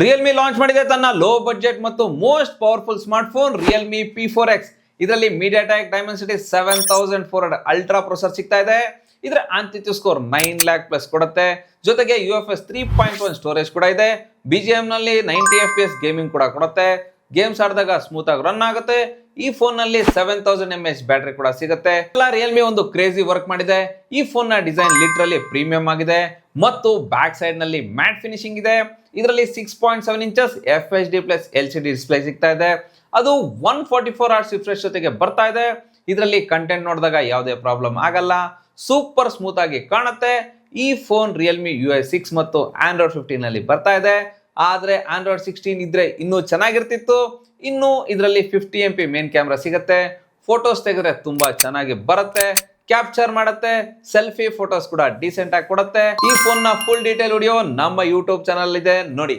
Realme launch ಮಾಡಿದೆ ತನ್ನ low budget ಮತ್ತು most powerful smart phone Realme P4X. ಇದರಲ್ಲಿ ಮೀಡಿಯಾಟೆಕ್ ಡೈಮೆನ್ಸಿಟಿ 7400 ಅಲ್ಟ್ರಾ ಪ್ರೊಸೆಸರ್ ಸಿಗ್ತಾ ಇದೆ. ಇದರ ಆಂತಿತ್ಯ ಸ್ಕೋರ್ 9 lakh ಪ್ಲಸ್ ಕೊಡುತ್ತೆ. ಜೊತೆಗೆ UFS 3.1 ಸ್ಟೋರೇಜ್ ಕೂಡ ಇದೆ. BGM ನಲ್ಲಿ 90 FPS ಗೇಮಿಂಗ್ ಕೂಡ ಕೊಡುತ್ತೆ. ಗೇಮ್ಸ್ ಆಡಿದಾಗ ಸ್ಮೂತ್ ಆಗಿ ರನ್ ಆಗುತ್ತೆ. ಈ ಫೋನ್ ನಲ್ಲಿ 7000 mAh ಬ್ಯಾಟರಿ ಕೂಡ ಸಿಗುತ್ತೆ. ರಿಯಲ್ಮಿ ಒಂದು ಕ್ರೇಜಿ ವರ್ಕ್ ಮಾಡಿದೆ. ಈ ಫೋನ್ ನ ಡಿಸೈನ್ ಲಿಟರಲಿ ಪ್ರೀಮಿಯಂ ಆಗಿದೆ ಮತ್ತು ಬ್ಯಾಕ್ ಸೈಡ್ ನಲ್ಲಿ ಮ್ಯಾಟ್ ಫಿನಿಶಿಂಗ್ ಇದೆ. ಇದರಲ್ಲಿ 6.7 inches FHD plus LCD display ಸಿಗ್ತಾ ಇದೆ. ಅದು 144 Hz ರಿಫ್ರೆಶ್ ಜೊತೆಗೆ ಬರ್ತಾ ಇದೆ. ಇದರಲ್ಲಿ ಕಂಟೆಂಟ್ ನೋಡಿದಾಗ ಯಾವುದೇ ಪ್ರಾಬ್ಲಮ್ ಆಗಲ್ಲ, ಸೂಪರ್ ಸ್ಮೂತ್ ಆಗಿ ಕಾಣುತ್ತೆ. ಈ ಫೋನ್ ರಿಯಲ್ಮಿ UI 6 ಮತ್ತು Android 15 ನಲ್ಲಿ ಬರ್ತಾ ಇದೆ. ಆದ್ರೆ Android 16 ಇದ್ರೆ ಇನ್ನೂ ಚೆನ್ನಾಗಿರ್ತಿತ್ತು. ಇನ್ನು ಇದರಲ್ಲಿ 50 MP ಮೇನ್ ಕ್ಯಾಮ್ರಾ ಸಿಗುತ್ತೆ. ಫೋಟೋಸ್ ತೆಗೆದ್ರೆ ತುಂಬಾ ಚೆನ್ನಾಗಿ ಬರುತ್ತೆ, ಕ್ಯಾಪ್ಚರ್ ಮಾಡುತ್ತೆ, ಸೆಲ್ಫಿ ಫೋಟೋಸ್ ಕೂಡ ಡೀಸೆಂಟ್ ಆಗಿ ಕೊಡುತ್ತೆ. ಈ ಫೋನ್ ನ ಫುಲ್ ಡೀಟೇಲ್ ವಿಡಿಯೋ ನಮ್ಮ ಯೂಟ್ಯೂಬ್ ಚಾನಲ್ ಇದೆ, ನೋಡಿ.